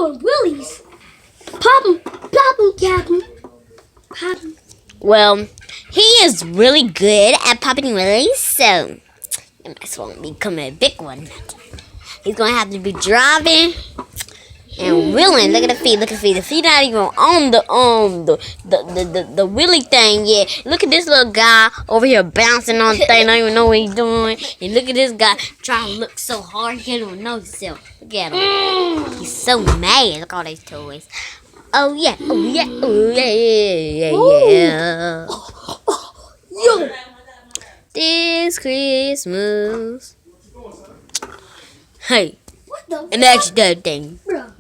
doing Willy's. Pop him, pop him, cap him, pop him. Well, he is really good at popping willies, so it might as well become a big one. He's gonna have to be driving and wheeling. Look at the feet. Look at the feet. The feet not even on the wheelie thing yet. Look at this little guy over here bouncing on the thing. Don't even know what he's doing. And look at this guy trying to look so hard he can't even know himself. Look at him. He's so mad. Look at all these toys. Oh yeah. Oh yeah. Oh yeah. Yo. This Christmas. Hey, What the an extra thing. Bro.